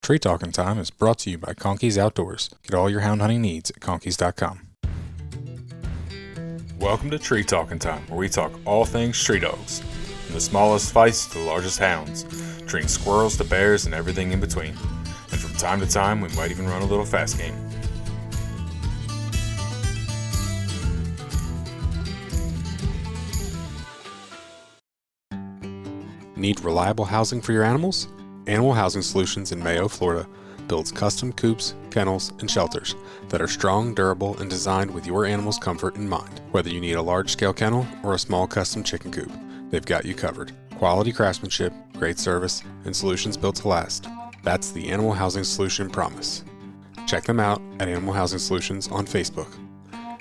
Tree Talking Time is brought to you by Conkey's Outdoors. Get all your hound hunting needs at conkeys.com. Welcome to Tree Talking Time, where we talk all things tree dogs, from the smallest feists to the largest hounds, treating squirrels to bears and everything in between. And from time to time, we might even run a little fast game. Need reliable housing for your animals? Animal Housing Solutions in Mayo, Florida builds custom coops, kennels, and shelters that are strong, durable, and designed with your animal's comfort in mind. Whether you need a large-scale kennel or a small custom chicken coop, they've got you covered. Quality craftsmanship, great service, and solutions built to last. That's the Animal Housing Solution promise. Check them out at Animal Housing Solutions on Facebook.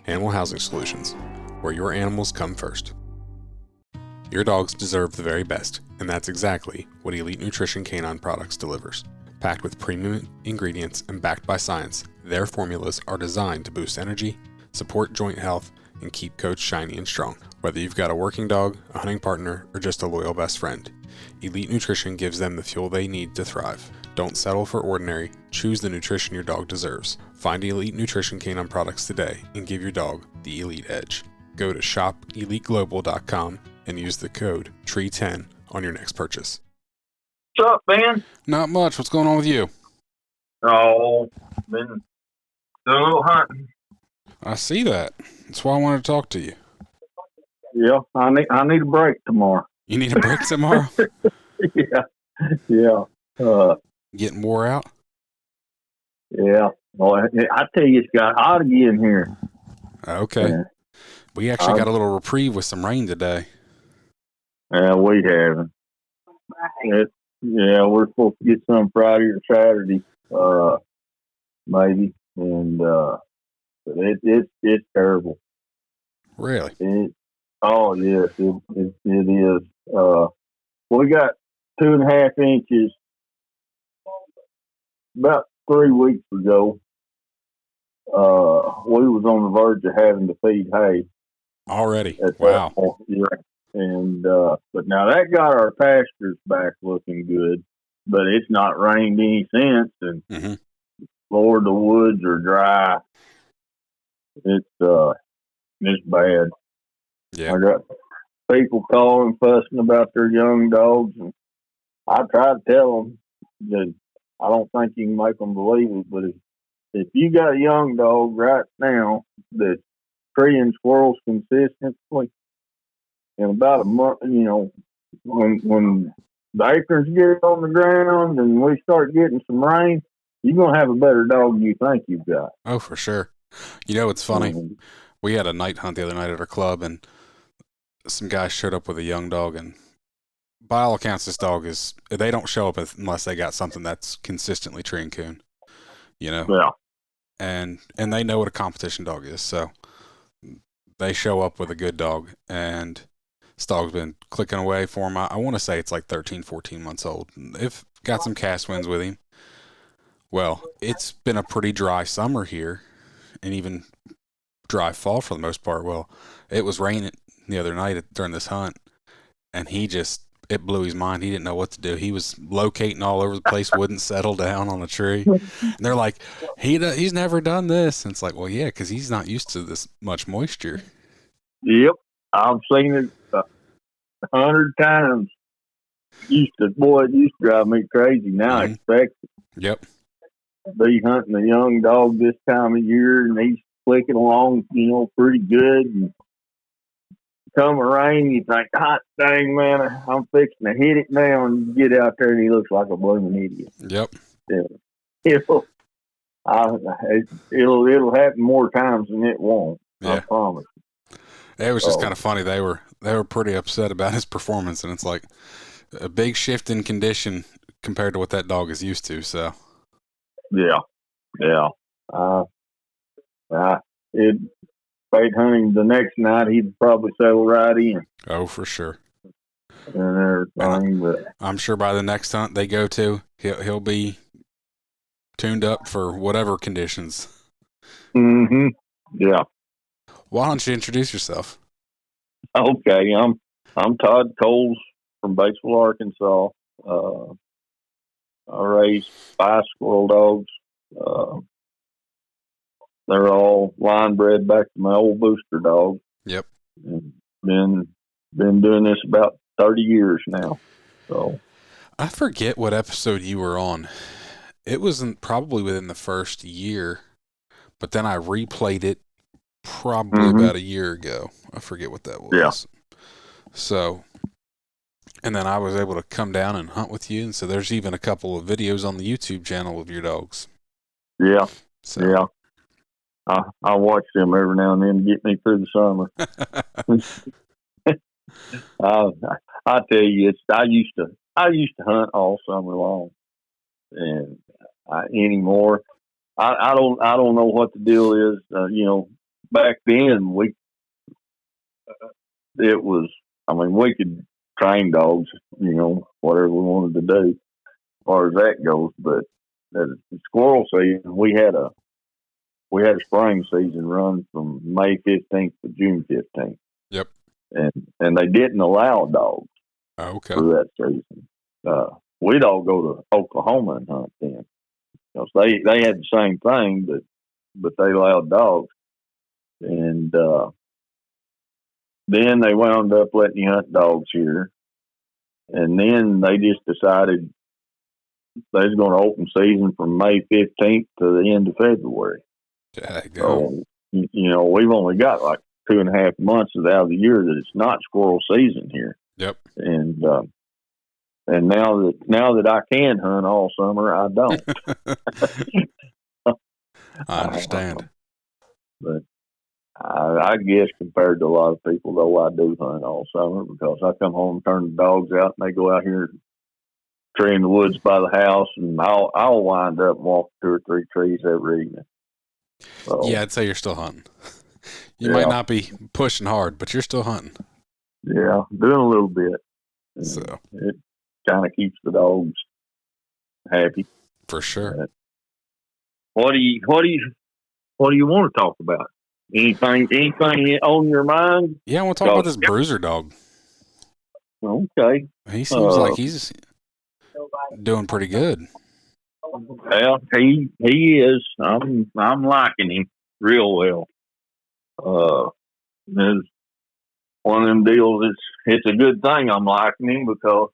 Animal Housing Solutions, where your animals come first. Your dogs deserve the very best, and that's exactly what Elite Nutrition Canine Products delivers. Packed with premium ingredients and backed by science, their formulas are designed to boost energy, support joint health, and keep coats shiny and strong. Whether you've got a working dog, a hunting partner, or just a loyal best friend, Elite Nutrition gives them the fuel they need to thrive. Don't settle for ordinary. Choose the nutrition your dog deserves. Find Elite Nutrition Canine Products today and give your dog the Elite Edge. Go to shopeliteglobal.com and use the code TREE10 on your next purchase. What's up, man? Not much. What's going on with you? Oh, been doing a little hunting. I see that. That's why I wanted to talk to you. Yeah, I need a break tomorrow. You need a break tomorrow? Yeah. Getting wore out? Yeah. Well, I tell you, it's got hot again here. Okay. Yeah. We actually got a little reprieve with some rain today. Yeah, we haven't. We're supposed to get some Friday or Saturday, maybe, and but it's terrible. Really? Yes, it is. We got 2.5 inches about 3 weeks ago. We was on the verge of having to feed hay already. Wow. And but now that got our pastures back looking good, but it's not rained any since, and Lord, the woods are dry. It's bad. Yeah. I got people calling, fussing about their young dogs, and I try to tell them that I don't think you can make them believe it, but if you got a young dog right now that's treeing squirrels consistently, in about a month, when the acorns get on the ground and we start getting some rain, you're going to have a better dog than you think you've got. Oh, for sure. You know, it's funny. We had a night hunt the other night at our club, and some guy showed up with a young dog, and by all accounts, this dog they don't show up unless they got something that's consistently treeing coon, Yeah. And they know what a competition dog is, so they show up with a good dog, and this dog's been clicking away for him. I want to say it's like 13, 14 months old. They've got some cast wins with him. Well, it's been a pretty dry summer here, and even dry fall for the most part. Well, it was raining the other night during this hunt, and it blew his mind. He didn't know what to do. He was locating all over the place, wouldn't settle down on a tree. And they're like, he's never done this. And it's like, well, yeah, because he's not used to this much moisture. Yep. I've seen it 100 times. It used to drive me crazy. Now I expect it. Yep. Be hunting a young dog this time of year, and he's clicking along, pretty good. And come a rain, you think, hot dang, man, I'm fixing to hit it now, and you get out there and he looks like a blooming idiot. Yep. Yeah. It'll happen more times than it won't. Yeah. I promise. It was just kind of funny. They were pretty upset about his performance, and it's like a big shift in condition compared to what that dog is used to. So, yeah. It fade hunting the next night, he'd probably settle right in. Oh, for sure. And everything, but I'm sure by the next hunt they go to, he'll be tuned up for whatever conditions. Yeah. Why don't you introduce yourself? Okay, I'm Todd Coles from Batesville, Arkansas. I raised 5 squirrel dogs. Uh, they're all line bred back to my old booster dog. Yep. And been doing this about 30 years now. So I forget what episode you were on. It wasn't probably within the first year, but then I replayed it probably about a year ago. I forget what that was. Yeah. So, and then I was able to come down and hunt with you. And so there's even a couple of videos on the YouTube channel of your dogs. Yeah. So. Yeah. I watch them every now and then to get me through the summer. I tell you, I used to hunt all summer long, and anymore, I don't know what the deal is. Back then it was. I mean, we could train dogs, whatever we wanted to do, as far as that goes. But the squirrel season, we had a spring season run from May 15th to June 15th. Yep. And they didn't allow dogs through that season. We'd all go to Oklahoma and hunt then. Because they had the same thing, but they allowed dogs. And then they wound up letting you hunt dogs here. And then they just decided they was going to open season from May 15th to the end of February. So, we've only got like 2.5 months out of the year that it's not squirrel season here. Yep. And now that I can hunt all summer, I don't. I understand. But I guess compared to a lot of people, though, I do hunt all summer because I come home and turn the dogs out, and they go out here tree in the woods by the house, and I'll wind up and walk 2 or 3 trees every evening. So, yeah, I'd say you're still hunting. You might not be pushing hard, but you're still hunting. Yeah, doing a little bit. So it kind of keeps the dogs happy. For sure. What do you want to talk about? Anything on your mind? Yeah, I want to talk about this bruiser dog. Okay. He seems like he's doing pretty good. Well, he is. I'm liking him real well. It's one of them deals. It's a good thing I'm liking him because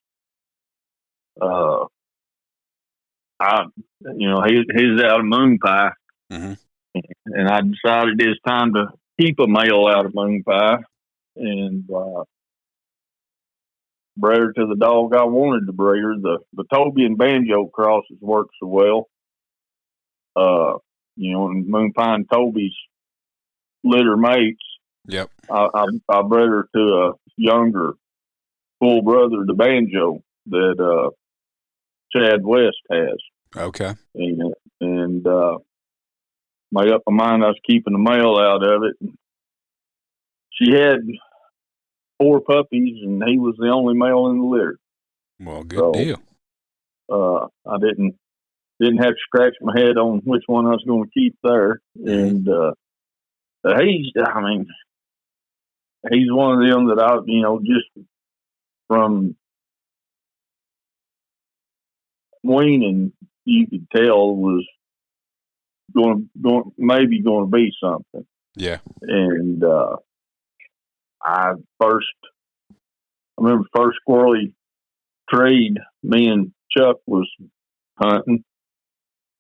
he's out of moon pie, and I decided it's time to keep a male out of moon pie, and bred her to the dog I wanted to breed her. The Toby and Banjo crosses worked so well. And moon pie and Toby's litter mates. Yep. I bred her to a younger full brother, the Banjo, that Chad West has. Okay. And made up my mind I was keeping the male out of it. She had 4 puppies, and he was the only male in the litter. Well, good deal. I didn't have to scratch my head on which one I was going to keep there. And he's one of them that I, just from weaning, you could tell was going to be something. Yeah. And I remember first squirrel he treed, me and Chuck was hunting,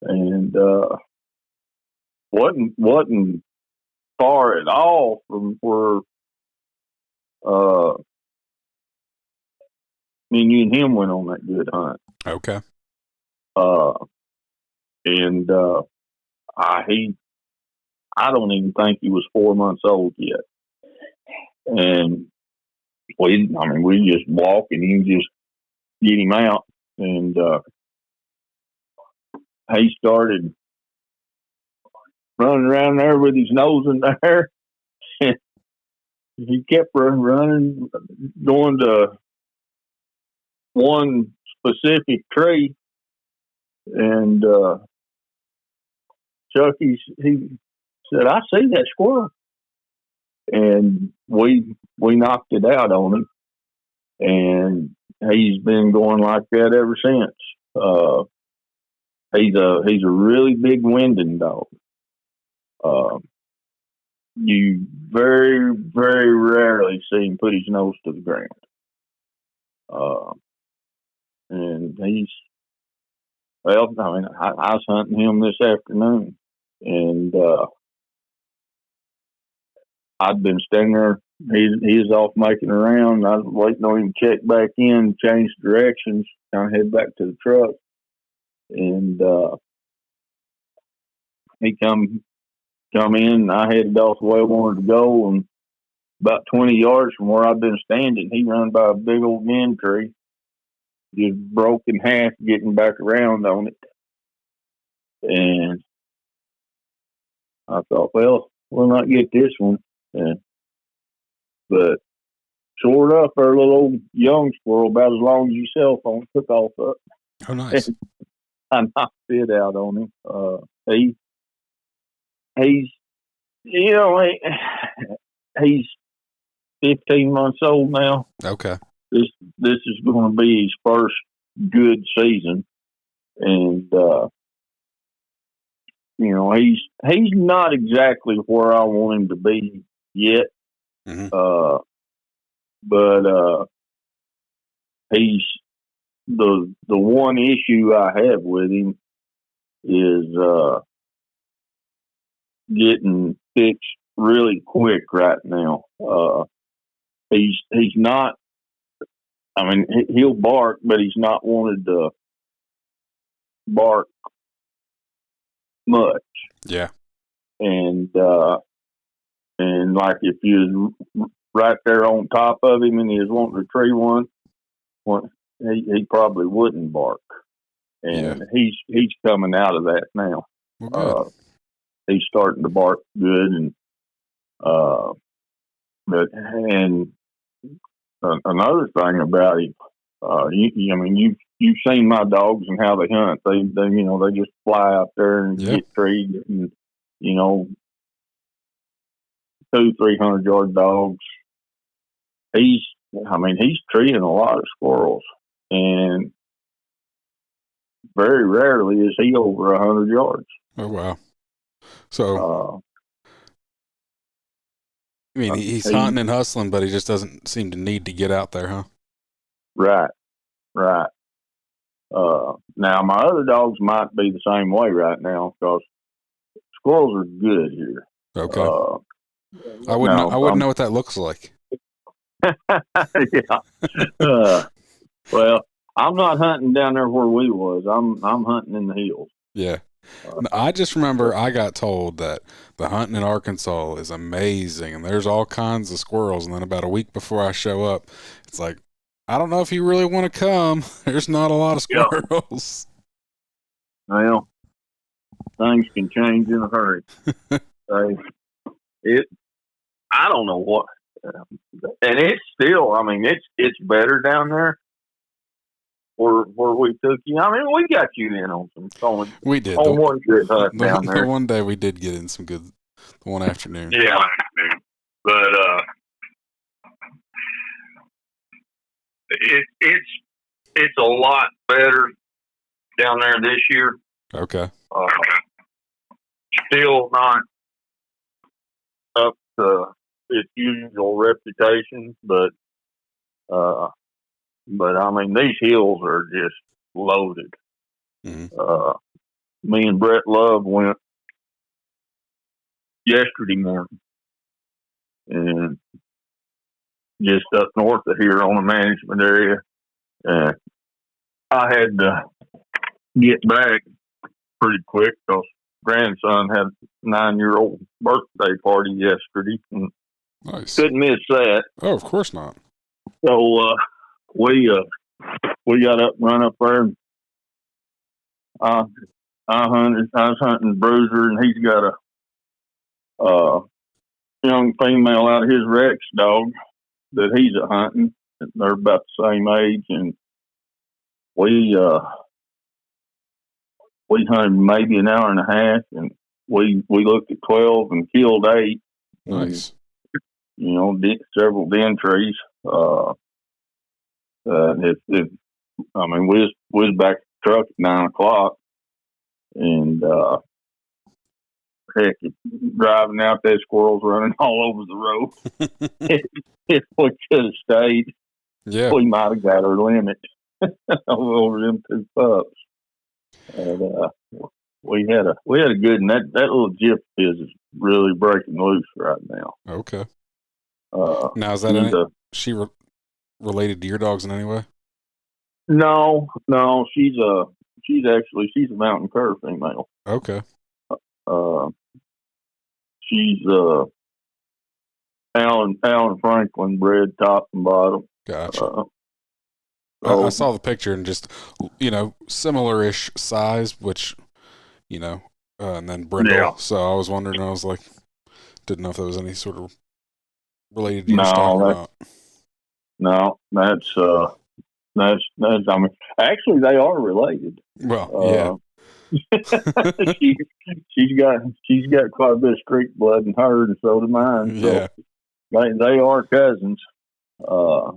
and wasn't far at all from where me and you and him went on that good hunt. Okay. And I don't even think he was 4 months old yet. And we just walk and you just get him out. And he started running around there with his nose in the air. He kept running, going to one specific tree. And Chuck, he said, "I see that squirrel." And we knocked it out on him. And he's been going like that ever since. He's a really big winding dog. You very, very rarely see him put his nose to the ground. And I was hunting him this afternoon, and I'd been standing there. He was off making around. I was waiting on him to check back in, change directions, kind of head back to the truck. And he come in, and I headed off the way I wanted to go. And about 20 yards from where I've been standing, he run by a big old gun tree, just broke in half, getting back around on it. And I thought, well, we'll not get this one. But sure enough, our little old young squirrel, about as long as your cell phone, took off up. Oh, nice. I knocked it out on him. He's, he's 15 months old now. Okay. This is going to be his first good season. And, he's not exactly where I want him to be yet. Mm-hmm. But he's the one issue I have with him is getting fixed really quick right now. He's not. I mean, he'll bark, but he's not wanted to bark much. Yeah. And like if you was right there on top of him and he was wanting to tree one, he probably wouldn't bark. And he's coming out of that now. Well, he's starting to bark good, and another thing about him, you've seen my dogs and how they hunt. They just fly out there and get trees, and 200-300 yard dogs. He's treeing a lot of squirrels, and very rarely is he over 100 yards. Oh, wow. So, he's hunting and hustling, but he just doesn't seem to need to get out there, huh? Right. Now, my other dogs might be the same way right now, because squirrels are good here. Okay. I wouldn't know what that looks like. Yeah. Well, I'm not hunting down there where we was. I'm hunting in the hills. Yeah. I just remember I got told that the hunting in Arkansas is amazing, and there's all kinds of squirrels. And then about a week before I show up, it's like, I don't know if you really want to come. There's not a lot of squirrels. Well, things can change in a hurry. I don't know what, and it's still. I mean, it's better down there where we took you. I mean, we got you in on some. We did. On one good hunt down there. The one day we did get in some good. The one afternoon. Yeah, but it's a lot better down there this year. Okay. Still not up to its usual reputation, but I mean, these hills are just loaded. Mm-hmm. Me and Brett Love went yesterday morning, and just up north of here on the management area. I had to get back pretty quick because grandson had a 9-year-old birthday party yesterday, and nice. Couldn't miss that. Oh, of course not. So we got up and run up there, and I was hunting Bruiser, and he's got a young female out of his Rex dog that he's a hunting. They're about the same age, and we hunted maybe an hour and a half, and we looked at 12 and killed 8. Nice. And, did several den trees. We was back at the truck at 9 o'clock, and heck, driving out there, squirrels running all over the road. if we could have stayed, we might have got our limit over them two pups. And we had a good, and that little gyp is really breaking loose right now. Okay. Now is that she related to your dogs in any way? No, she's a mountain cur female. Okay. She's Alan Franklin bred top and bottom. Gotcha. I saw the picture and just, similar-ish size, which, and then brindle. Yeah. So I was wondering, I was like, didn't know if there was any sort of related to your stock or not. No, that's, I mean, actually they are related. Well, yeah. she's got quite a bit of streak blood in her, and so do mine. So yeah. They are cousins. But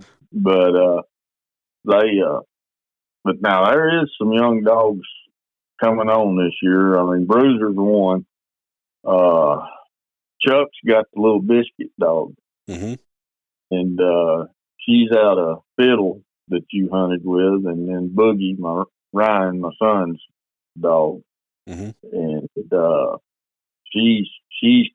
now there is some young dogs coming on this year. I mean, Bruiser's one. Chuck's got the little biscuit dog. Mm-hmm. And she's out of Fiddle that you hunted with, and then Boogie, Ryan, my son's dog. Mm-hmm. And she's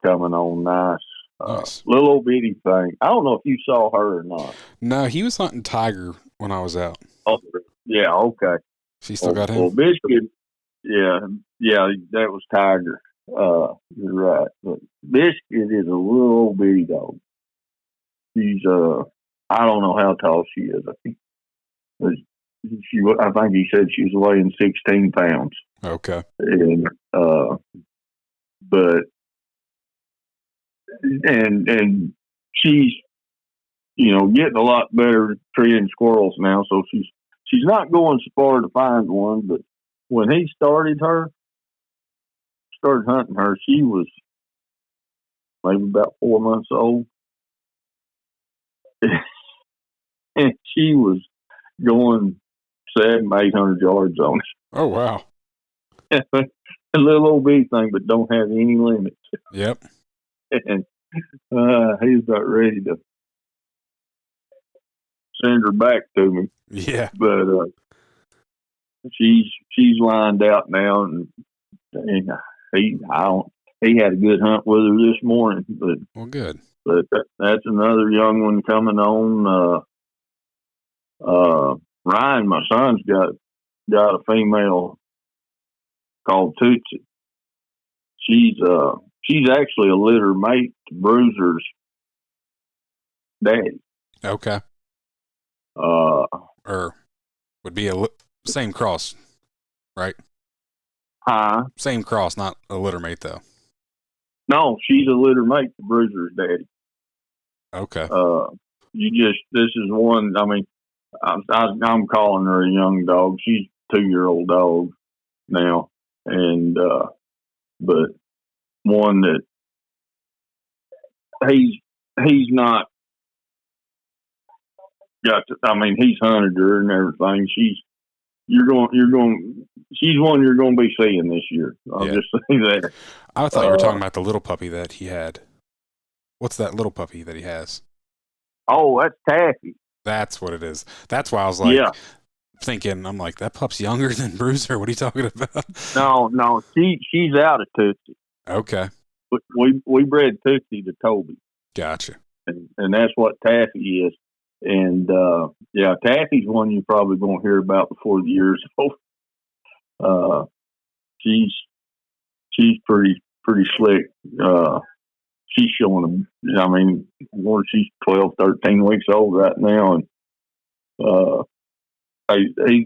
coming on nice. Nice. Little old bitty thing. I don't know if you saw her or not. No, he was hunting tiger when I was out. Oh, yeah, okay. She still got him? Well, Biscuit, yeah, that was tiger. You're right. But Biscuit is a little old bitty dog. She's, I don't know how tall she is. I think he said she was weighing 16 pounds. Okay. And, and she's, getting a lot better at treeing squirrels now. So she's not going so far to find one, but when he started hunting her, she was maybe about 4 months old. And she was going 700-800 yards on it. Oh, wow. A little old bitty thing, but don't have any limits. Yep. And he's about ready to send her back to me. Yeah. But she's lined out now, and he had a good hunt with her this morning. But well, good. But that's another young one coming on. Ryan, my son's got a female called Tootsie. She's actually a litter mate to Bruiser's daddy. Okay. Or would be same cross, right? Same cross, not a litter mate though. No, she's a litter mate to Bruiser's daddy. Okay. This is one. I mean, I'm calling her a young dog. She's a 2-year-old dog now, and but one that he's not got to, I mean, he's hunted her and everything. She's one you're going to be seeing this year. I'll just say that. I thought you were talking about the little puppy that he had. What's that little puppy that he has? Oh, that's Taffy. That's what it is. That's why I was like thinking, I'm like, that pup's younger than Bruiser. What are you talking about? No, she's out of Tootsie. Okay. We bred Tootsie to Toby. Gotcha. And that's what Taffy is. And Taffy's one you're probably going to hear about before the year's over. She's pretty slick. She's showing them. I mean, she's 12, 13 weeks old right now, and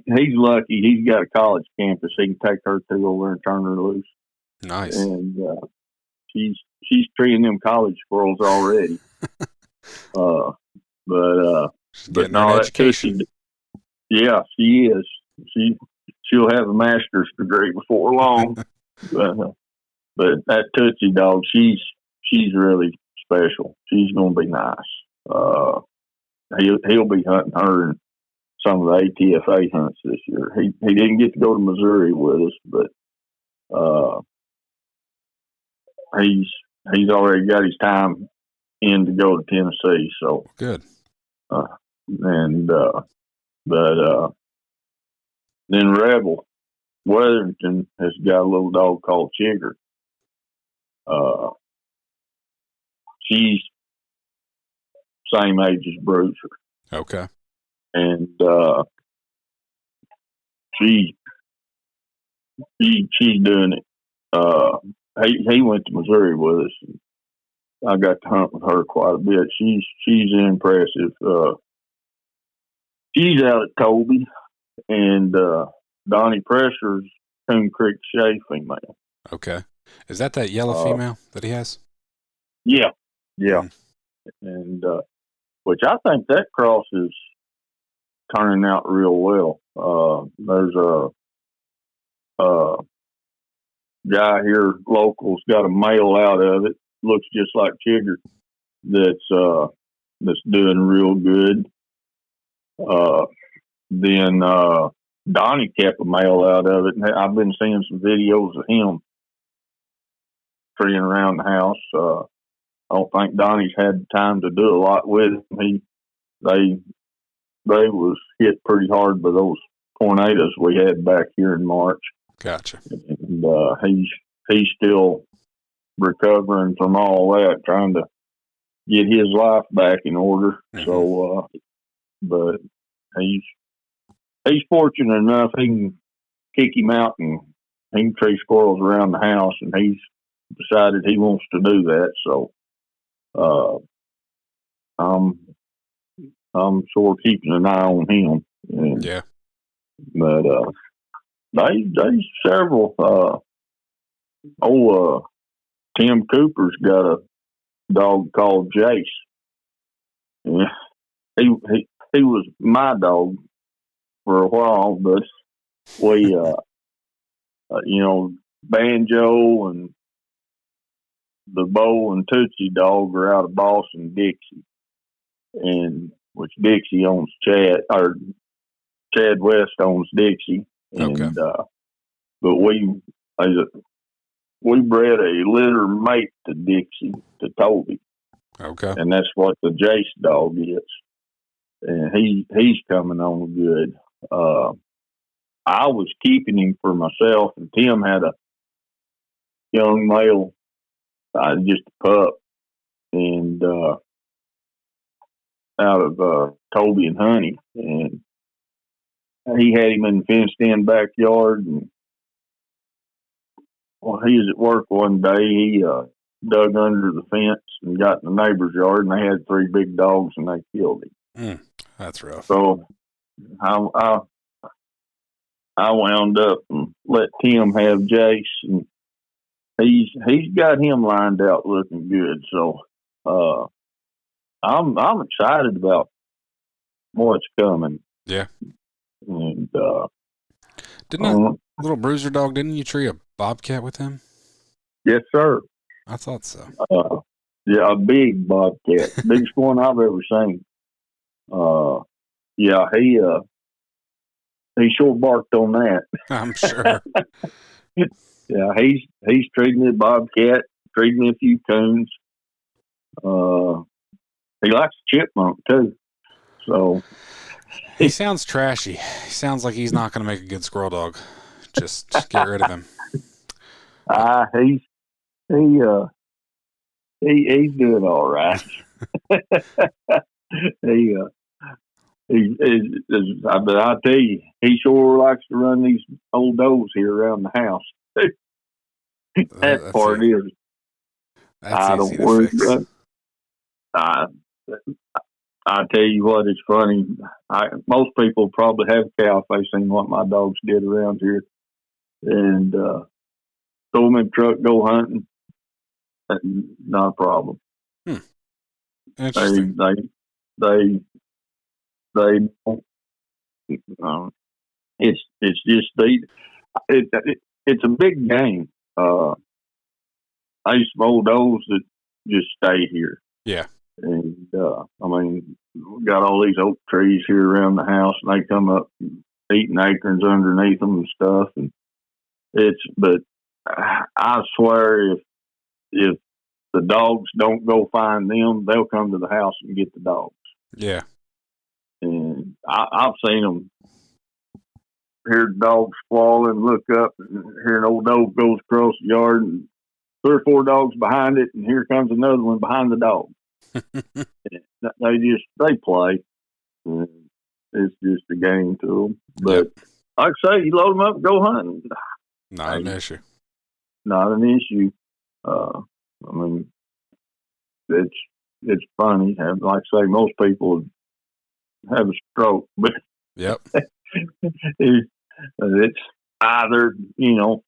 he's lucky. He's got a college campus he can take her to over there and turn her loose. Nice. And she's treating them college squirrels already. But no, education. Yeah, she is. She'll have a master's degree before long. But that Tootsie dog, she's really special. She's going to be nice. He'll be hunting her in some of the ATFA hunts this year. He didn't get to go to Missouri with us, but He's already got his time in to go to Tennessee. So good. But then Rebel Weatherington has got a little dog called Chigger. She's same age as Bruiser. Okay. And she's doing it. He went to Missouri with us. And I got to hunt with her quite a bit. She's impressive. She's out at Toby, and Donnie Pressure's Coon Creek Shea female. Okay. Is that yellow female that he has? Yeah. And which I think that cross is turning out real well. There's a guy here local's got a male out of it, looks just like Chigger, that's doing real good. Then Donnie kept a male out of it, and I've been seeing some videos of him treeing around the house. I don't think Donnie's had time to do a lot with him. They was hit pretty hard by those tornadoes we had back here in March. Gotcha. And he's still recovering from all that, trying to get his life back in order. Mm-hmm. So, but he's fortunate enough he can kick him out and he can tree squirrels around the house, and he's decided he wants to do that. So, I'm sort of keeping an eye on him. And, yeah. But they several. Tim Cooper's got a dog called Jace. Yeah, he was my dog for a while, but we, Banjo and the Bo and Tootsie dog are out of Boston, Dixie, and which Dixie owns Chad West owns Dixie, and okay. But we bred a litter mate to Dixie, to Toby. Okay. And that's what the Jace dog is. And he's coming on good. I was keeping him for myself, and Tim had a young male, just a pup, and out of Toby and Honey. And he had him in the fenced-in backyard, and he was at work one day. He dug under the fence and got in the neighbor's yard, and they had 3 big dogs, and they killed him. That's rough. So I wound up and let Tim have Jace, and he's got him lined out looking good. So I'm excited about what's coming. Yeah. And didn't little Bruiser dog? Didn't you tree a bobcat with him? Yes, sir. I thought so. Yeah, a big bobcat, biggest one I've ever seen. Yeah, he sure barked on that. I'm sure. Yeah, he's treated me a bobcat, treated me a few coons. He likes chipmunk too. So he sounds trashy. He sounds like he's not going to make a good squirrel dog. Just get rid of him. He's doing all right. But I tell you, he sure likes to run these old does here around the house. That part is. I don't worry. I tell you what, it's funny. Most people probably have cow if they've seen what my dogs did around here, and throw them in the truck, go hunting. Not a problem. Interesting. They it's just it's a big game. I used some old does that just stay here. Yeah. And we got all these oak trees here around the house, and they come up eating acorns underneath them and stuff. And but I swear, if the dogs don't go find them, they'll come to the house and get the dogs. Yeah. And I've seen them hear dogs squalling, look up, and hear an old dog goes across the yard, and 3 or 4 dogs behind it, and here comes another one behind the dog. They play. And it's just a game to them. But like I say, you load them up and go hunting. Not an issue. Not an issue. I mean, it's funny. Like I say, most people have a stroke, but yep, it's either, you know,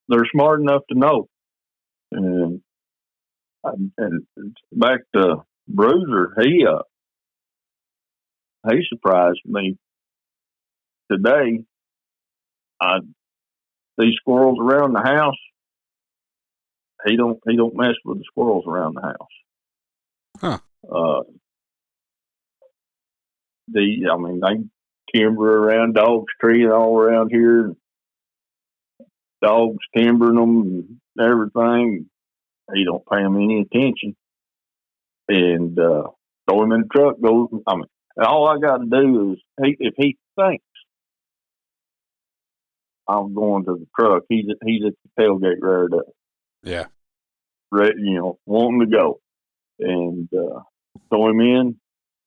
they're smart enough to know. And back to Bruiser, he surprised me today. These squirrels around the house, he don't mess with the squirrels around the house. Huh. They timber around, dogs treeing all around here, dogs timbering them and everything. He don't pay them any attention. And throw him in the truck, and all I got to do is, if he thinks I'm going to the truck, he's at the tailgate reared up. Yeah. Ready, you know, wanting to go. And throw him in,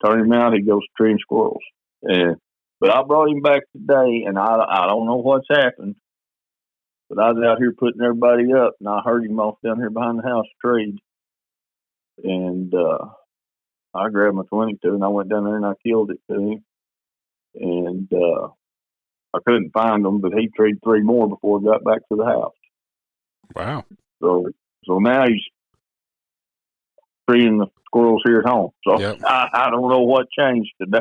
turn him out, he goes treeing squirrels. But I brought him back today, and I don't know what's happened, but I was out here putting everybody up, and I heard him off down here behind the house treed. And I grabbed my 22, and I went down there and I killed it to him. And I couldn't find him, but he treed 3 more before I got back to the house. Wow. So now he's treeing the squirrels here at home. So yep. I don't know what changed today.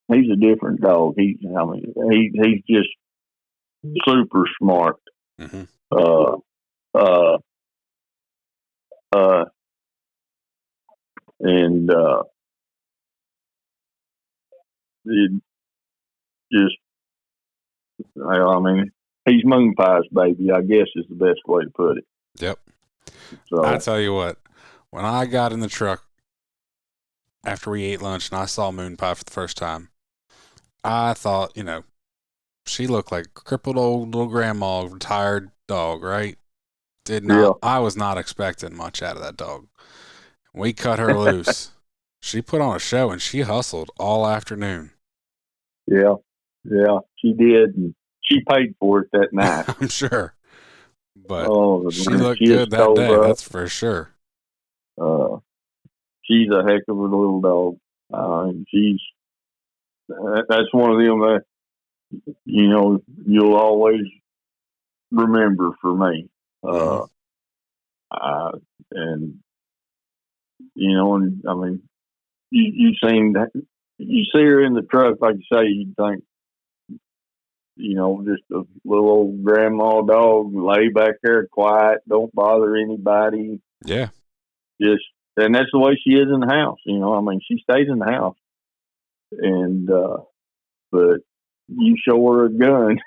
He's a different dog. He's just super smart. Mm-hmm. And it just, he's moon pie's baby, I guess is the best way to put it. Yep. So I tell you what, when I got in the truck after we ate lunch and I saw Moon Pie for the first time, I thought, you know, she looked like a crippled old little grandma, retired dog, right? I was not expecting much out of that dog. We cut her loose. She put on a show and she hustled all afternoon. Yeah, she did. And she paid for it that night. I'm sure. But she looked good that day, that's for sure. She's a heck of a little dog. That's one of them that, you know, you'll always remember for me. And you know, and I mean, you see her in the truck, like you say, you think, you know, just a little old grandma dog, lay back there quiet, don't bother anybody. Yeah. And that's the way she is in the house. You know, I mean, she stays in the house. And, but you show her a gun,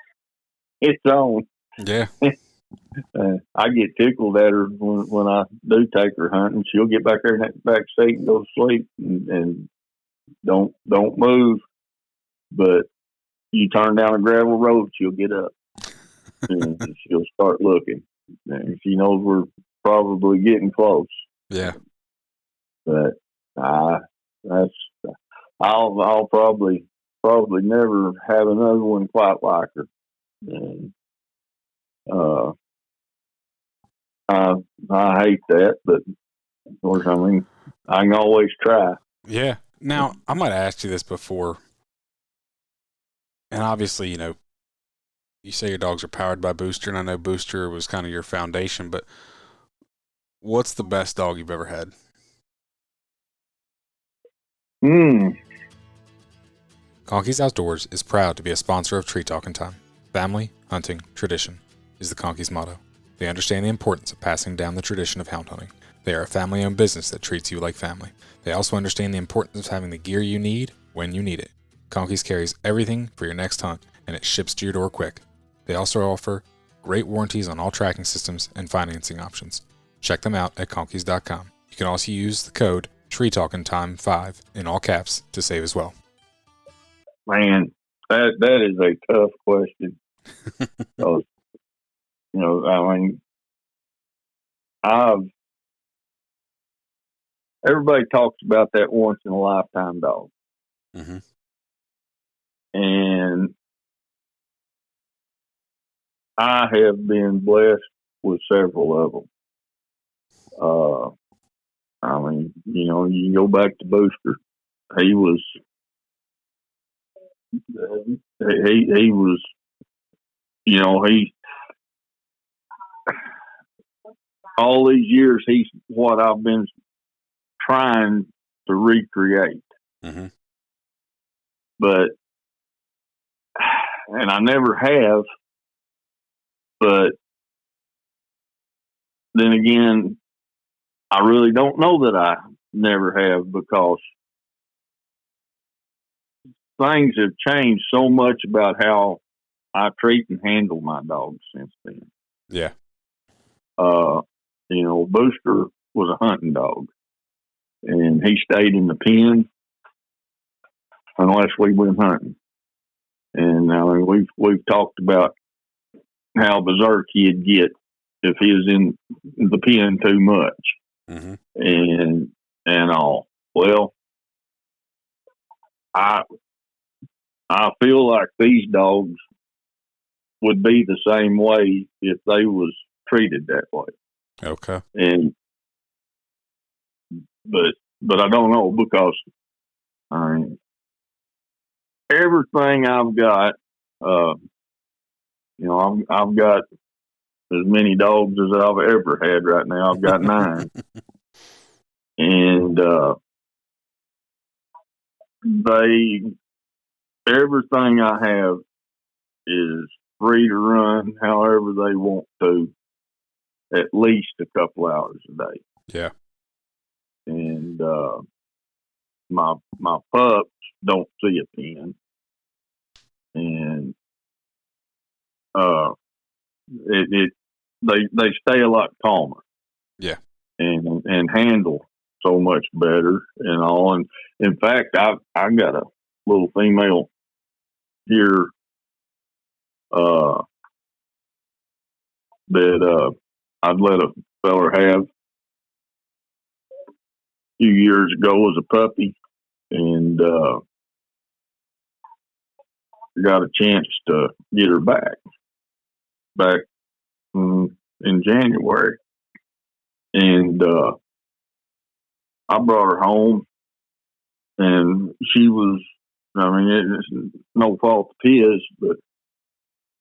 it's on. Yeah. I get tickled at her when I do take her hunting. She'll get back there in that back seat and go to sleep and don't move. But you turn down a gravel road, she'll get up and she'll start looking. And she knows we're probably getting close. Yeah. But I'll probably never have another one quite like her. And I hate that, but of course, I mean, I can always try. Yeah. Now, I might have asked you this before, and obviously, you know, you say your dogs are powered by Booster, and I know Booster was kind of your foundation, but what's the best dog you've ever had? Conkeys Outdoors is proud to be a sponsor of Tree Talking Time. Family, hunting, tradition is the Conkeys motto. They understand the importance of passing down the tradition of hound hunting. They are a family-owned business that treats you like family. They also understand the importance of having the gear you need when you need it. Conkey's carries everything for your next hunt, and it ships to your door quick. They also offer great warranties on all tracking systems and financing options. Check them out at conkeys.com. You can also use the code TreeTalkingTime5 in all caps to save as well. Man, that is a tough question. So, I mean, everybody talks about that once in a lifetime dog. Mm-hmm. And I have been blessed with several of them. I mean, you can go back to Booster. He was, he all these years, he's what I've been trying to recreate. Mm-hmm. And I never have, but then again, I really don't know that I never have, because things have changed so much about how I treat and handle my dogs since then. Yeah. Booster was a hunting dog, and he stayed in the pen unless we went hunting. And I mean, we've talked about how berserk he'd get if he was in the pen too much, mm-hmm. and all. Well, I feel like these dogs would be the same way if they was treated that way. Okay. But I don't know, because everything I've got, I've got as many dogs as I've ever had right now. I've got 9. And everything I have is free to run however they want to, at least a couple hours a day. Yeah. And my pups don't see a pen, and they stay a lot calmer. Yeah. And handle so much better and all. And in fact, I got a little female here that I'd let a feller have a few years ago as a puppy, and got a chance to get her back in January. And I brought her home, and she was, it's no fault of his, but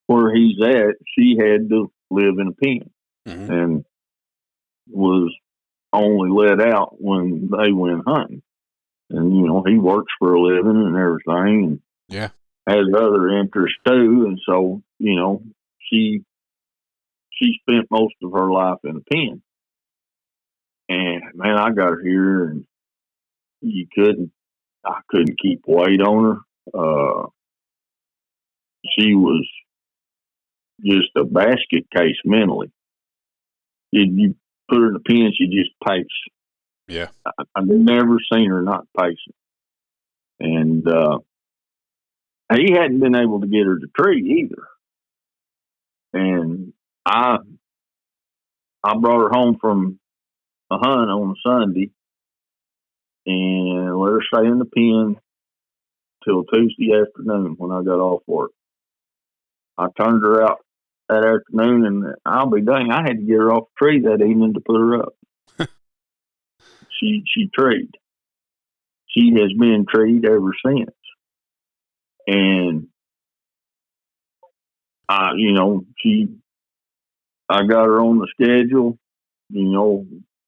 where he's at, she had to live in a pen, mm-hmm. and was only let out when they went hunting. And, he works for a living and everything, and yeah, has other interests too. And so, she spent most of her life in a pen. And man, I got her here, and I couldn't keep weight on her. She was just a basket case mentally. You put her in a pen, she just pace. Yeah. I've never seen her not pacing. And he hadn't been able to get her to tree either. And I brought her home from a hunt on a Sunday and let her stay in the pen till Tuesday afternoon when I got off work. I turned her out that afternoon, and I'll be dang, I had to get her off the tree that evening to put her up. She treed. She has been treed ever since. And I got her on the schedule.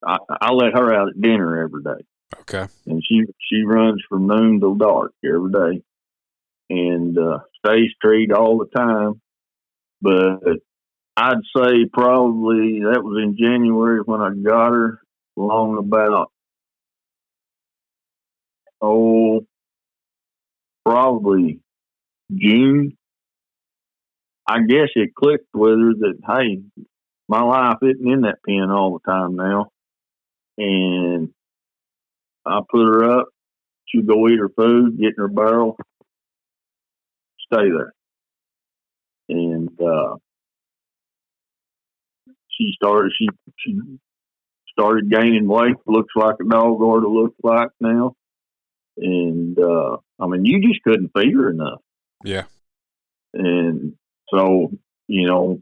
I let her out at dinner every day. Okay. And she runs from noon till dark every day, and stays treed all the time. But I'd say probably that was in January when I got her, along about probably June. I guess it clicked with her that, hey, my life isn't in that pen all the time now. And I put her up. She'd go eat her food, get in her barrel, stay there. And she started gaining weight. Looks like a dog ought to look like now. And I mean, you just couldn't feed her enough. Yeah. And so, you know,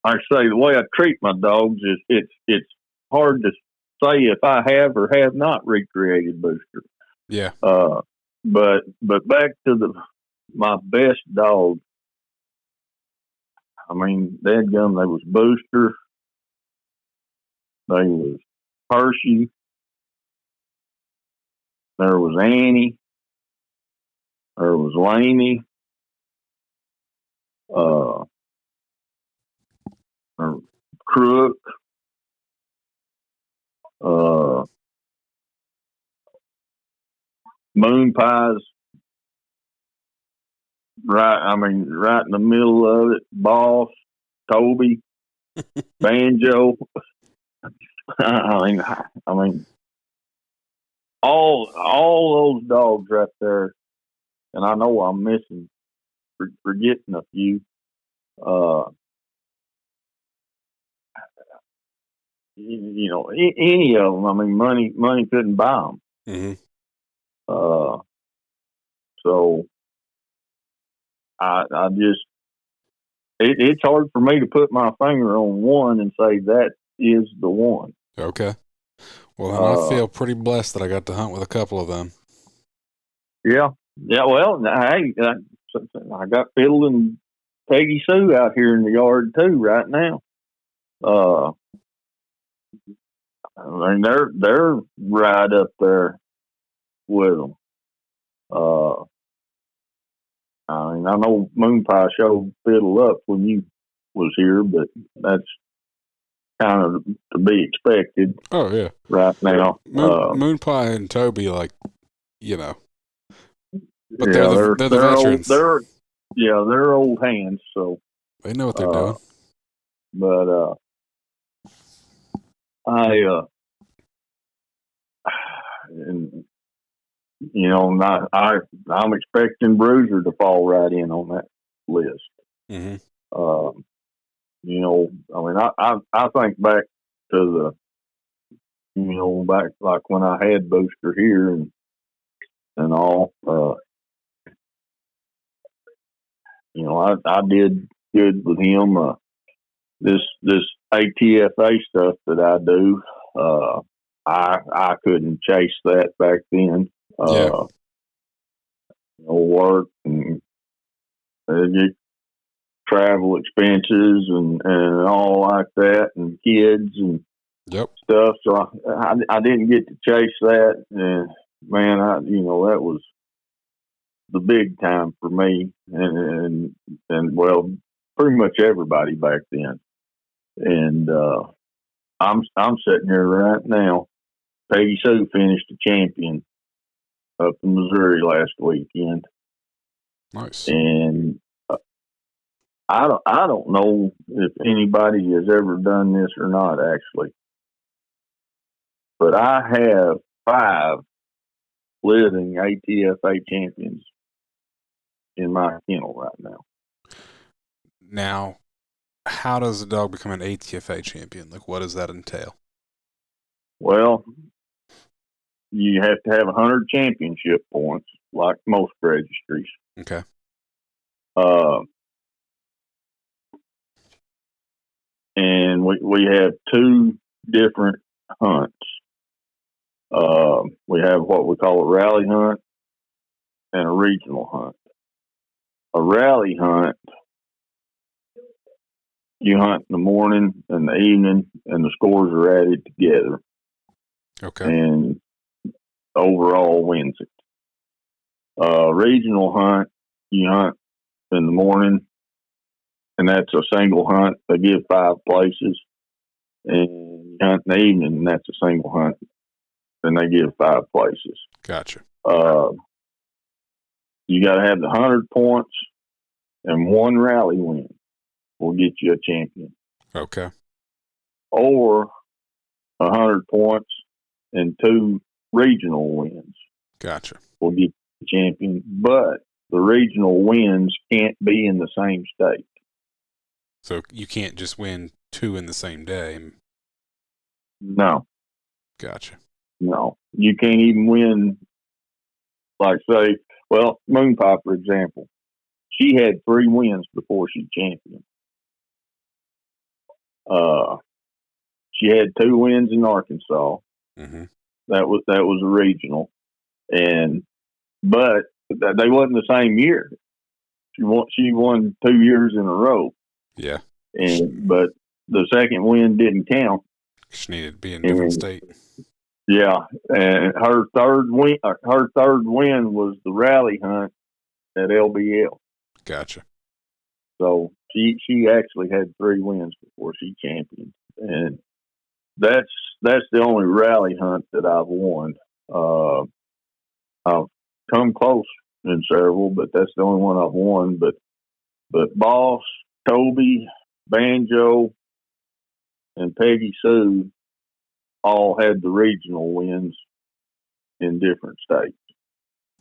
I say the way I treat my dogs is it's hard to say if I have or have not recreated Booster. Yeah. But back to my best dog. I mean, dadgum, there was Booster, there was Hershey, there was Annie, there was Laney, Crook, Moon Pies, right in the middle of it, Boss, Toby, Banjo. I mean, all those dogs right there, and I know I'm missing, forgetting a few. You know, any of them. I mean, money couldn't buy them. Mm-hmm. So I just it's hard for me to put my finger on one and say that is the one. Okay. Well, then I feel pretty blessed that I got to hunt with a couple of them. Yeah. Well, hey, I got Fiddle and Peggy Sue out here in the yard too right now. I mean, they're right up there with them. I mean, I know Moon Pie showed Fiddle up when you was here, but that's kind of to be expected. Oh yeah, right now. Moon Pie and Toby, like, you know, but yeah, they're the veterans. They're old hands, so they know what they're doing. But and you know, I'm expecting Bruiser to fall right in on that list. Mm-hmm. You know, I mean, I think back to back like when I had Booster here and all. You know, I did good with him. This ATFA stuff that I do, I couldn't chase that back then. Yeah. Work and get travel expenses and all like that, and kids and stuff. So I didn't get to chase that, and man, that was the big time for me, and well, pretty much everybody back then. And I'm sitting here right now. Peggy Sue finished a champion up in Missouri last weekend. Nice. And I don't know if anybody has ever done this or not, actually, but I have 5 living ATFA champions in my kennel right now. Now, how does a dog become an ATFA champion? Like, what does that entail? Well, you have to have 100 championship points, like most registries. Okay. And we have 2 different hunts. We have what we call a rally hunt and a regional hunt. A rally hunt, you hunt in the morning and the evening, and the scores are added together. Okay. And overall wins it. Regional hunt, you hunt in the morning, and that's a single hunt. They give 5 places. And you hunt in the evening, and that's a single hunt. And they give 5 places. Gotcha. You got to have the 100 points and one rally win will get you a champion. Okay. Or 100 points and 2 regional wins. Gotcha. Will get you a champion. But the regional wins can't be in the same state. So you can't just win 2 in the same day. No. Gotcha. No. You can't even win, like, say, well, Moonpie, for example. She had 3 wins before she championed. She had 2 wins in Arkansas. Mm-hmm. That was a regional, but they wasn't the same year. She won 2 years in a row. Yeah. But the second win didn't count. She needed to be in a different state. Yeah, and her third win was the rally hunt at LBL. Gotcha. So she actually had 3 wins before she championed, and that's the only rally hunt that I've won. I've come close in several, but that's the only one I've won. But Boss, Toby, Banjo, and Peggy Sue all had the regional wins in different states.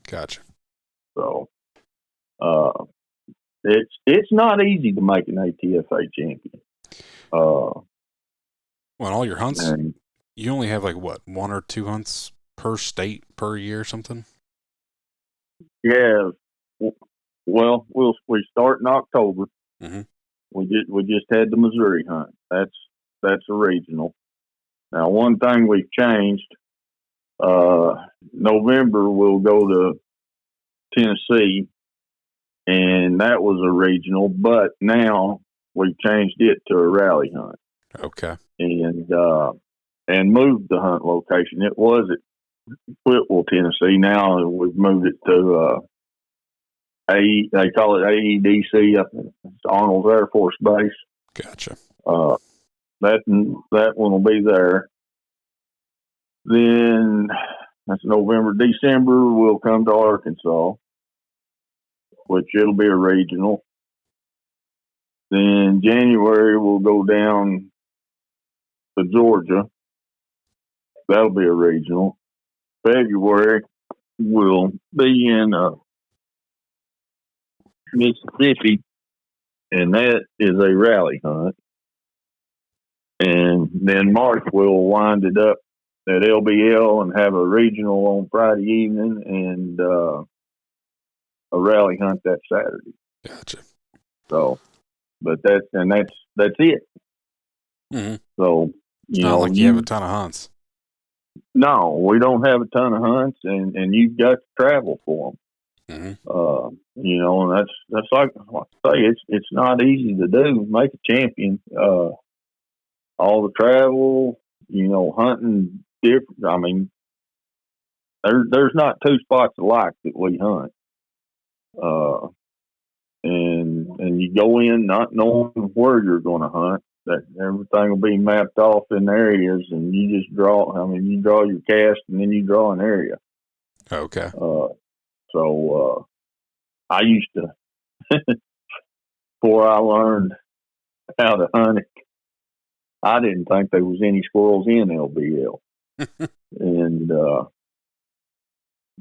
Gotcha. So it's not easy to make an ATFA champion. Well, all your hunts, you only have like what, 1 or 2 hunts per state per year or something? Yeah. Well, we start in October. Mm-hmm. We just had the Missouri hunt. That's a regional. Now, one thing we've changed. November we'll go to Tennessee, and that was a regional. But now we've changed it to a rally hunt. Okay. And moved the hunt location. It was at Whitwell, Tennessee. Now we've moved it to they call it AEDC. It's Arnold's Air Force Base. Gotcha. That one will be there. Then that's November. December we'll come to Arkansas, which it'll be a regional. Then January we'll go down to Georgia. That'll be a regional. February will be in Mississippi, and that is a rally hunt. And then March we'll wind it up at LBL and have a regional on Friday evening and a rally hunt that Saturday. Gotcha. So, but that's it. Mm-hmm. So it's not like you have a ton of hunts. No, we don't have a ton of hunts, and you've got to travel for them. Mm-hmm. And that's like I say, it's not easy to do. Make a champion. All the travel, hunting different. I mean, there's not 2 spots alike that we hunt. And you go in not knowing where you're going to hunt. That everything will be mapped off in areas, and you just draw. I mean, you draw your cast, and then you draw an area. Okay. So I used to, before I learned how to hunt it, I didn't think there was any squirrels in LBL. And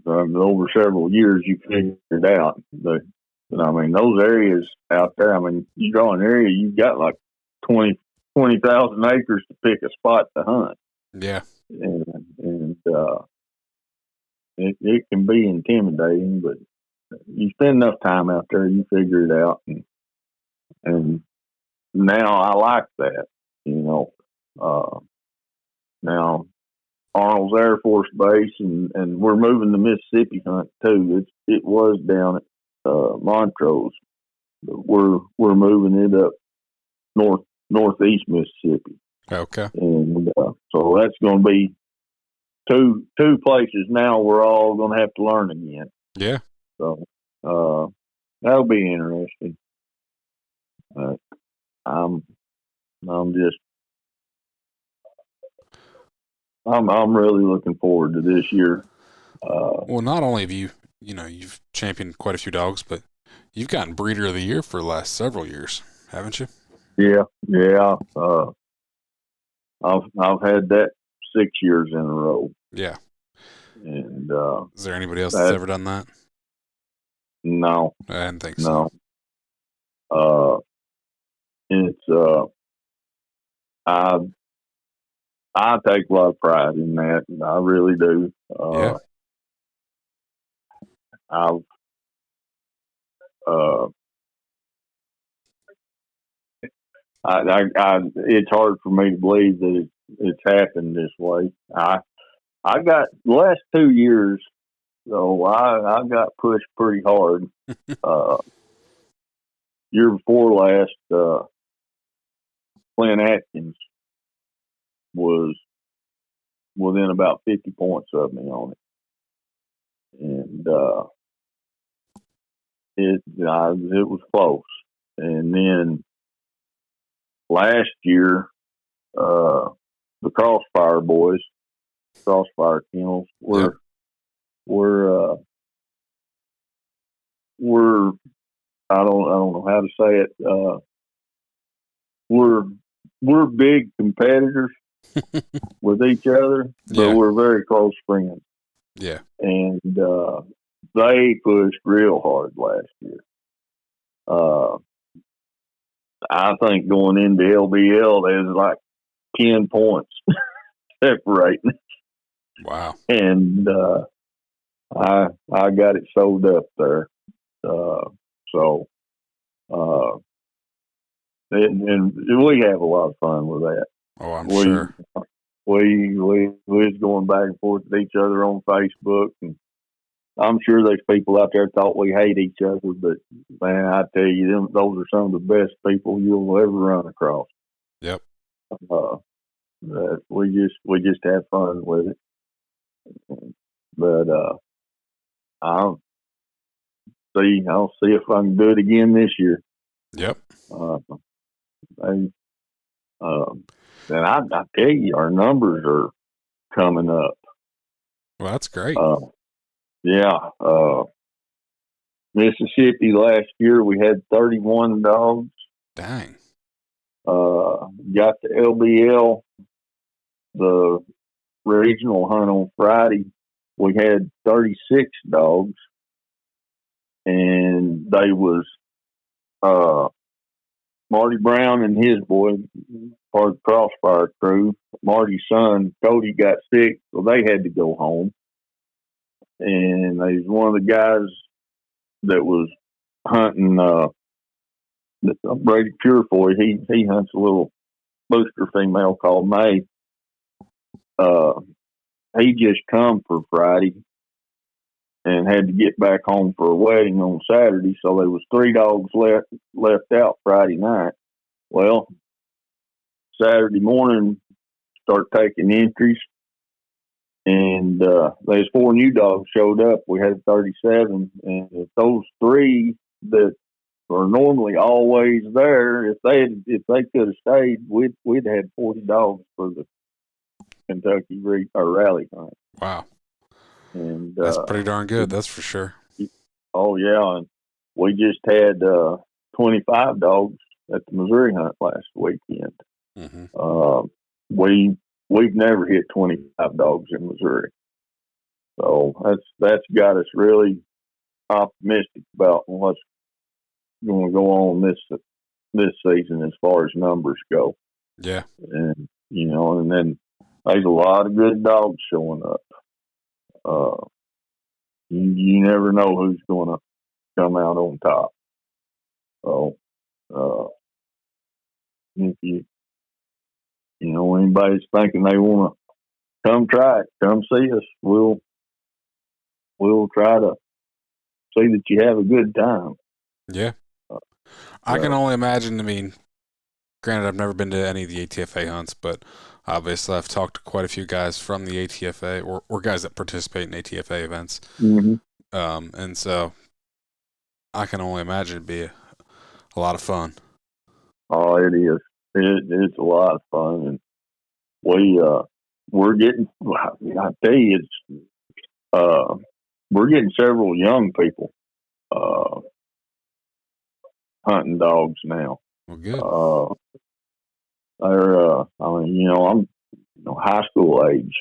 over several years, you figured it out. But I mean, those areas out there, I mean, you draw an area, you've got like 20,000 acres to pick a spot to hunt. Yeah. And it can be intimidating, but you spend enough time out there, you figure it out. And now I like that, now Arnold's Air Force Base, and we're moving the Mississippi hunt too. It was down at Montrose, but we're moving it up northeast Mississippi. Okay. And so that's going to be two places now we're all going to have to learn again. Yeah. So that'll be interesting. I'm really looking forward to this year. Well, not only have you you've championed quite a few dogs, but you've gotten Breeder of the Year for the last several years, haven't you? Yeah, yeah. I've had that 6 years in a row, Yeah. and Is there anybody else that's that ever done that? no, I didn't think so. no. Uh, it's I I take a lot of pride in that. I really do. Yeah. I've uh, it's hard for me to believe that it's happened this way. I got the last 2 years, so I got pushed pretty hard. Uh, Year before last, Clint Atkins was within about 50 points of me on it, and it was close. And then last year, the Crossfire boys, Crossfire Kennels, Yep. were were I don't know how to say it. We're we're big competitors with each other, but Yeah. we're very close friends. Yeah. And they pushed real hard last year. Uh, I think going into LBL, there's like 10 points separating, Wow. and I got it sold up there. So uh, and we have a lot of fun with that. Oh, I'm We sure. we was going back and forth with each other on Facebook, and I'm sure there's people out there thought we hate each other, but man, I tell you, those are some of the best people you'll ever run across. Yep. Uh, we just have fun with it. But I'll I'll see if I can do it again this year. Yep. Uh, I, and I tell you, our numbers are coming up. Well, that's great. Yeah. Mississippi last year we had 31 dogs. Dang. Got the LBL, the regional hunt on Friday. We had 36 dogs, and they was Marty Brown and his boy, part of the Crossfire crew. Marty's son, Cody, got sick, so they had to go home. And there's one of the guys that was hunting Brady Purefoy. He hunts a little booster female called May. He just come for Friday and had to get back home for a wedding on Saturday, so there was 3 dogs left out Friday night. Well, Saturday morning, start taking entries, and there's 4 new dogs showed up. We had 37, and if those 3 that are normally always there, if they could have stayed, we'd had 40 dogs for the Kentucky rally hunt. Wow. And That's pretty darn good. That's for sure. oh yeah, and we just had 25 dogs at the Missouri hunt last weekend. Mm-hmm. We've never hit 25 dogs in Missouri, so that's got us really optimistic about what's going to go on this season as far as numbers go. Yeah. And and then there's a lot of good dogs showing up. You never know who's going to come out on top. So if anybody's thinking they want to come try it, come see us. We'll try to see that you have a good time. Yeah. I can only imagine. I mean, granted, I've never been to any of the ATFA hunts, but obviously I've talked to quite a few guys from the ATFA or guys that participate in ATFA events. Mm-hmm. And so I can only imagine it'd be a lot of fun. Oh, it is. It's a lot of fun, and we're getting. I tell you, it's we're getting several young people hunting dogs now. Well, good. They're, I mean, I'm high school age.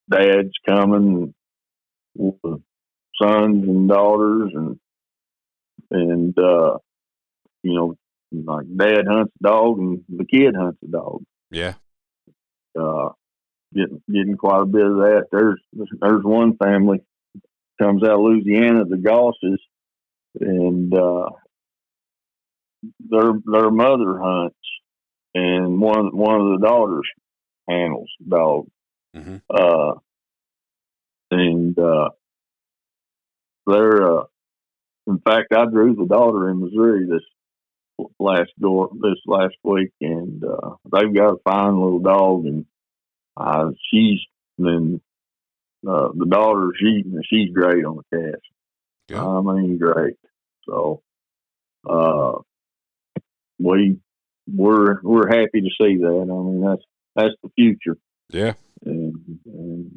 Dads coming with sons and daughters, and like dad hunts a dog and the kid hunts a dog. Yeah. Getting quite a bit of that. There's one family comes out of Louisiana, the Gosses, and their mother hunts, and one of the daughters handles dogs. Mm-hmm. And they're in fact, I drew the daughter in Missouri this last week, and they've got a fine little dog, and she's been the daughter. She's great on the cast. Good. I mean, great. So we're happy to see that. I mean, that's the future. Yeah. And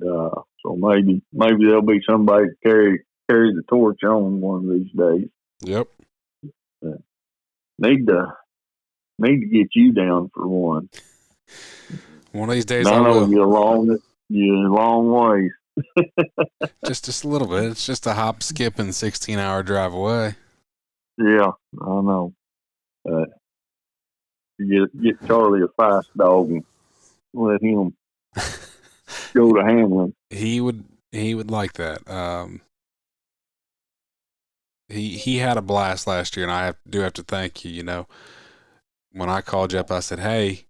so maybe there'll be somebody to carry the torch on one of these days. Yep. Need to get you down for one. One of these days, I I know will. you're a long ways. just a little bit. It's just a hop, skip, and 16-hour drive away. Yeah, I know. Get Charlie a feist dog and let him go to handling. He would like that. He had a blast last year, and I do have to thank you. When I called you up, I said, "Hey,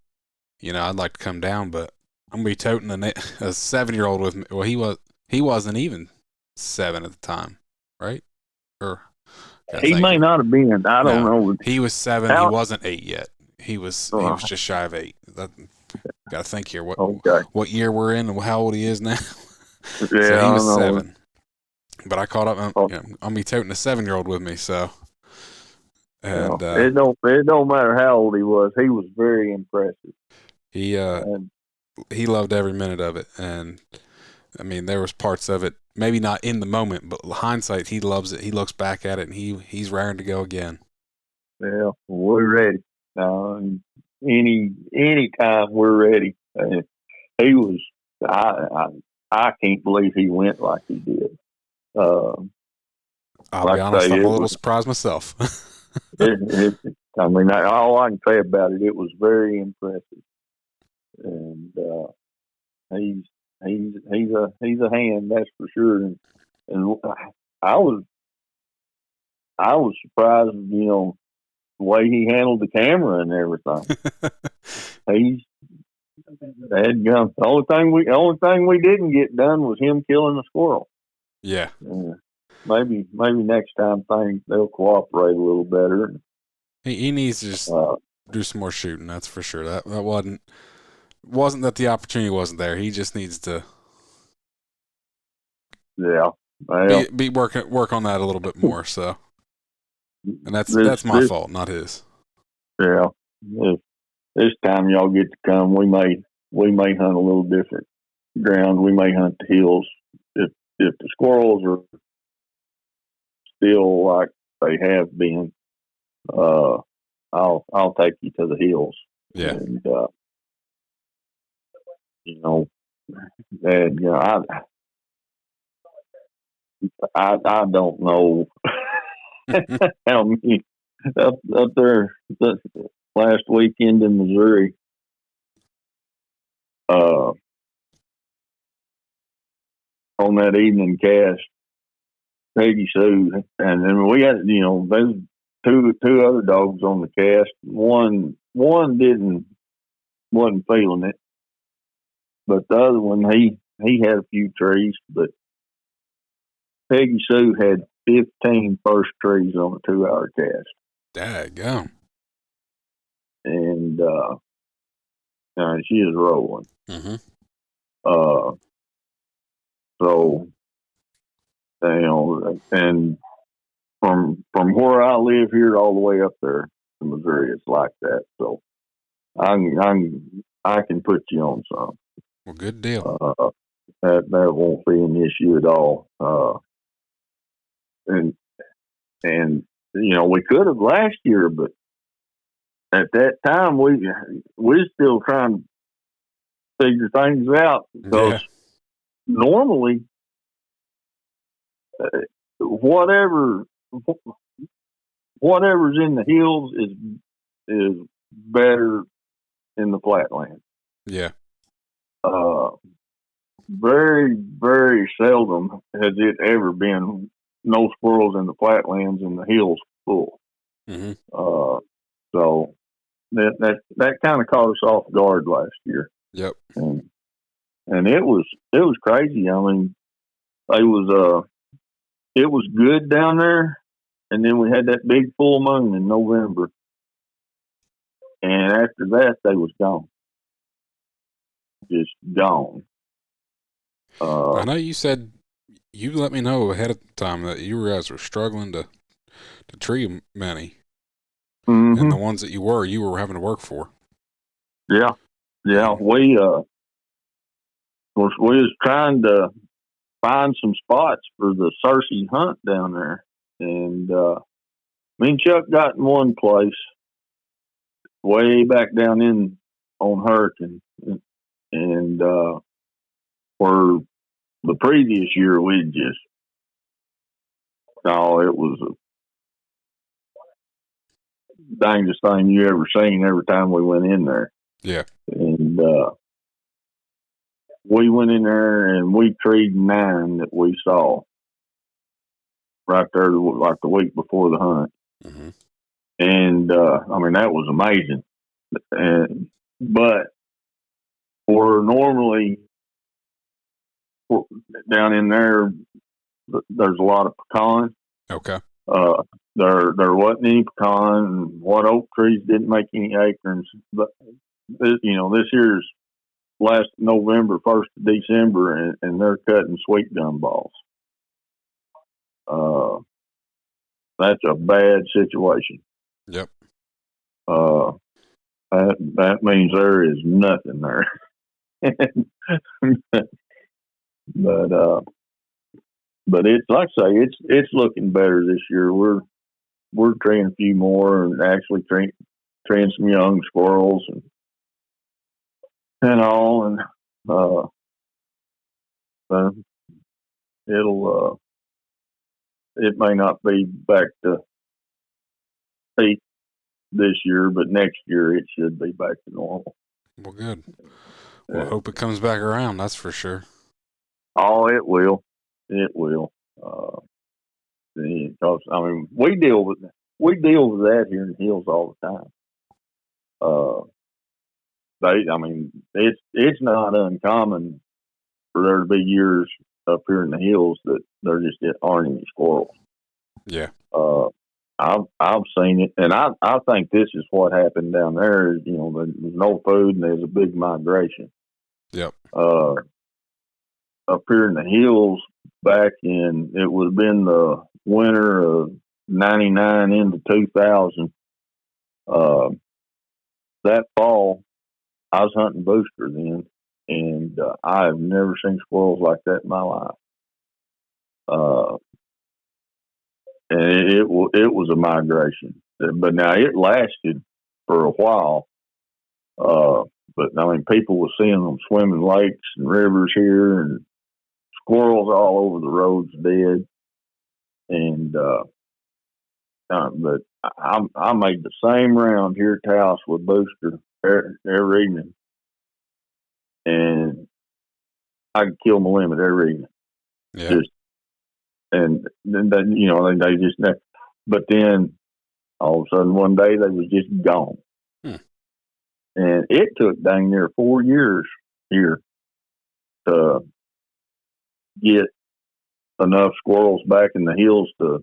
I'd like to come down, but I'm gonna be toting a 7-year-old with me." Well, he wasn't even 7 at the time, right? Or he may not have been. I don't know. He was 7. He wasn't 8 yet. He was just shy of 8. Got to think here. What year we're in and how old he is now? Yeah, so he was 7. But I caught up. I'm gonna be toting a 7-year-old with me. So, and it don't matter how old he was. He was very impressive. He loved every minute of it, and I mean there was parts of it maybe not in the moment, but hindsight, he loves it. He looks back at it, and he's raring to go again. Yeah, we're ready. Any time we're ready. He was. I can't believe he went like he did. I'll be honest, I'm a little surprised myself. I mean, all I can say about it was very impressive, and he's a hand, that's for sure. And I was surprised, the way he handled the camera and everything. The only thing we didn't get done was him killing the squirrel. Yeah. Maybe next time they'll cooperate a little better. He needs to just do some more shooting. That's for sure. That wasn't that the opportunity wasn't there. He just needs to. Yeah. Be work on that a little bit more. So, and that's my fault, not his. Yeah. If this time y'all get to come, we may hunt a little different ground. We may hunt the hills. If the squirrels are still like they have been, I'll take you to the hills. Yeah. And and I don't know how many up there last weekend in Missouri. On that evening cast, Peggy Sue, and then we had there's two other dogs on the cast. One wasn't feeling it, but the other one he had a few trees. But Peggy Sue had 15 first trees on a 2-hour cast. Daggone. And she is rolling. Mm-hmm. So and from where I live here all the way up there to Missouri, it's like that. So I can put you on some. Well, good deal. that won't be an issue at all. And we could have last year, but at that time we're still trying to figure things out because normally whatever's in the hills is better in the flatland. Yeah. Very, very seldom has it ever been no squirrels in the flatlands and the hills full. Mm-hmm. So that kind of caught us off guard last year. Yep. And it was crazy. I mean, it was good down there, and then we had that big full moon in November, and after that they was gone, just gone. I know you said you let me know ahead of time that you guys were struggling to tree many, and the ones that you were having to work for. Yeah. We was trying to find some spots for the Cersei hunt down there, and me and Chuck got in one place way back down in on Hurricane, and for the previous year it was a dangest thing you ever seen every time we went in there. Yeah. And we went in there and we treed 9 that we saw right there like the week before the hunt. Mm-hmm. And I mean, that was amazing. But normally down in there, there's a lot of pecan. Okay. There wasn't any pecan. What oak trees didn't make any acorns. But this year's last November, 1st of December, and they're cutting sweet gum balls. That's a bad situation. Yep. That means there is nothing there. But it's like I say, it's looking better this year. We're treeing a few more and actually treeing some young squirrels and all, and it may not be back to peak this year, but next year it should be back to normal. Well, good. Well, hope it comes back around. That's for sure. Oh, it will. It will. Because I mean, we deal with that here in the hills all the time. It's not uncommon for there to be years up here in the hills that there just aren't any squirrels. Yeah. I've seen it, and I think this is what happened down there. Is there's no food and there's a big migration. Yep. Up here in the hills, back in it would have been the winter of '99 into 2000. That fall, I was hunting booster then, and I have never seen squirrels like that in my life. And it was a migration, but now it lasted for a while. But I mean, people were seeing them swimming lakes and rivers here, and squirrels all over the roads dead. And but I made the same round here at the house with Booster every evening, and I could kill my limit every evening. Yeah. And then they just. But then all of a sudden one day they was just gone. And it took dang near 4 years here to get enough squirrels back in the hills to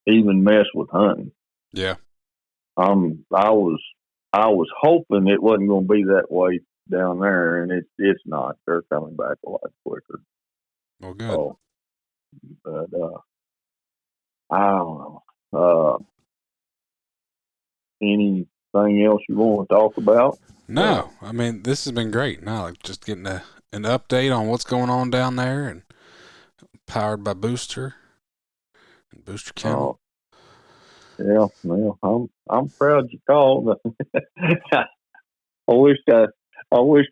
even mess with hunting. Yeah. I was hoping it wasn't going to be that way down there, and it's not. They're coming back a lot quicker. Well, good. So, but I don't know. Anything else you want to talk about? No, I mean, this has been great. No, like just getting to an update on what's going on down there, and powered by Booster and Booster Kennel. Oh, yeah. Well, I'm proud you called. I wish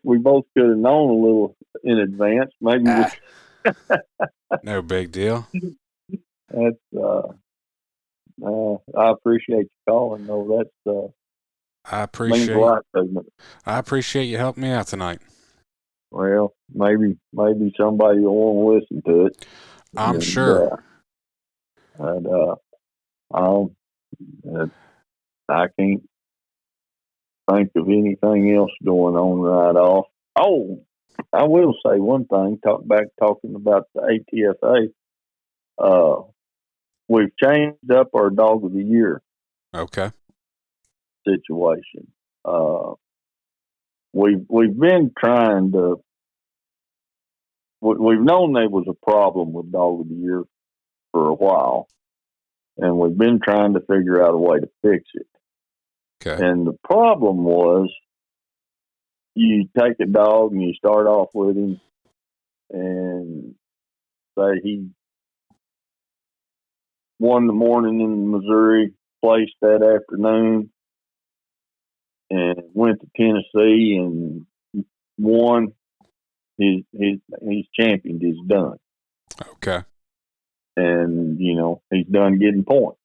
we both could have known a little in advance. Maybe No big deal. that's. I appreciate you calling. No, that's I means a appreciate lot to me. I appreciate you helping me out tonight. Well, maybe somebody will want to listen to it. I'm And, sure. and I'll, I can't think of anything else going on right off. Oh, I will say one thing. Talking about the ATFA. We've changed up our dog of the year Okay. situation. We've been trying to. We've known there was a problem with dog of the year for a while, and we've been trying to figure out a way to fix it. Okay. And the problem was, you take a dog and you start off with him, and say he won the morning in Missouri, placed that afternoon, and went to Tennessee and won. He's championed. He's done, Okay. and he's done getting points.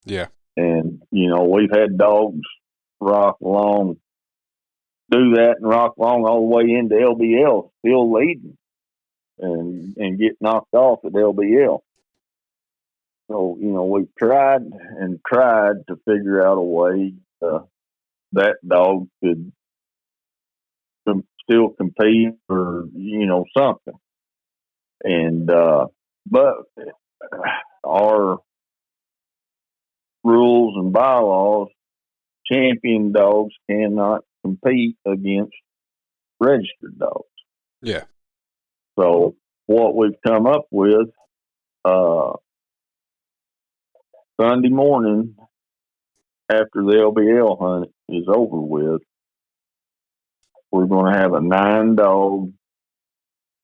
Yeah. And we've had dogs rock along, do that, and rock along all the way into LBL, still leading, and get knocked off at LBL. So we've tried and tried to figure out a way that dog could still compete or something. And but our rules and bylaws, champion dogs cannot compete against registered dogs. Yeah. So what we've come up with, Sunday morning after the LBL hunt is over with, we're going to have a 9-dog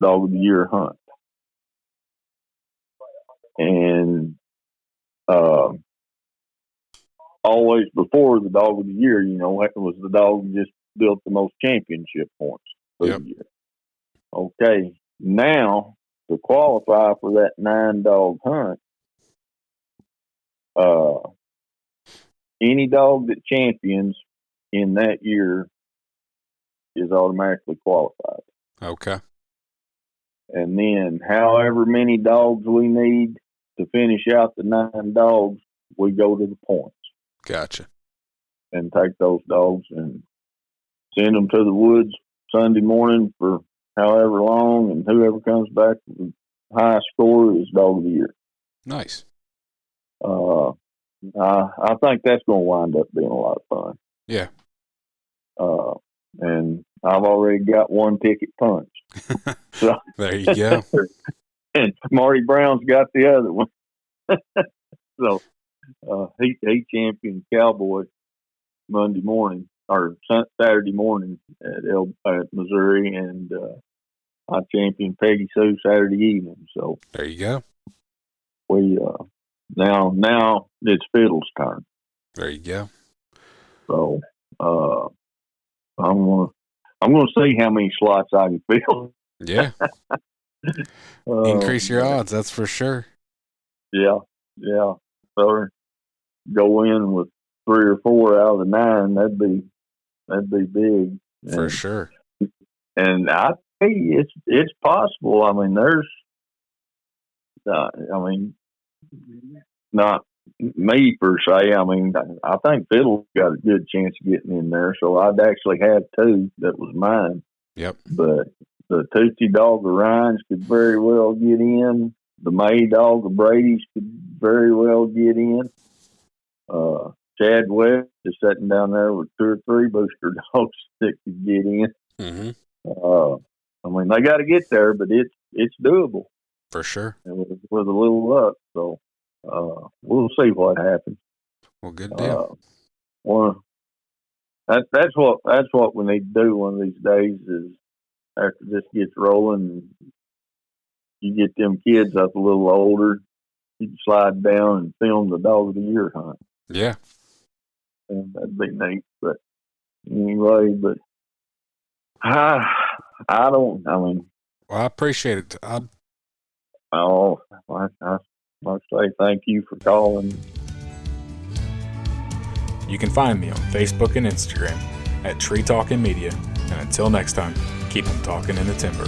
dog of the year hunt. And always before the dog of the year, it was the dog that just built the most championship points for the year. Okay, now to qualify for that 9-dog hunt, any dog that champions in that year is automatically qualified. Okay. And then however many dogs we need to finish out the 9 dogs, we go to the points. Gotcha. And take those dogs and send them to the woods Sunday morning for however long, and whoever comes back with the highest score is dog of the year. Nice. I think that's going to wind up being a lot of fun. Yeah. And I've already got one ticket punched. So there you go. And Marty Brown's got the other one. So he championed Cowboy Monday morning or Saturday morning at Missouri, and I championed Peggy Sue Saturday evening. So there you go. We now it's Fiddle's turn. There you go. So I'm gonna see how many slots I can fill. Yeah. Increase your odds, that's for sure. Yeah. So go in with 3 or 4 out of the 9. That'd be big for sure. And I tell you, it's possible. I mean, there's, not me per se. I mean, I think Fiddle's got a good chance of getting in there. So I'd actually have 2 that was mine. Yep. But the Tootsie dog of Ryan's could very well get in. The May dog of Brady's could very well get in. Chad West is sitting down there with 2 or 3 booster dogs that could get in. Mm-hmm. I mean, they got to get there, but it's doable for sure. And with a little luck. So we'll see what happens. Well, good deal. That's what we need to do one of these days is after this gets rolling, you get them kids up a little older, you can slide down and film the Dog of the Year hunt. Yeah. And that'd be neat. But anyway, I mean, Well, I appreciate it. I say thank you for calling. You can find me on Facebook and Instagram at Tree Talking Media. And until next time, keep them talking in the timber.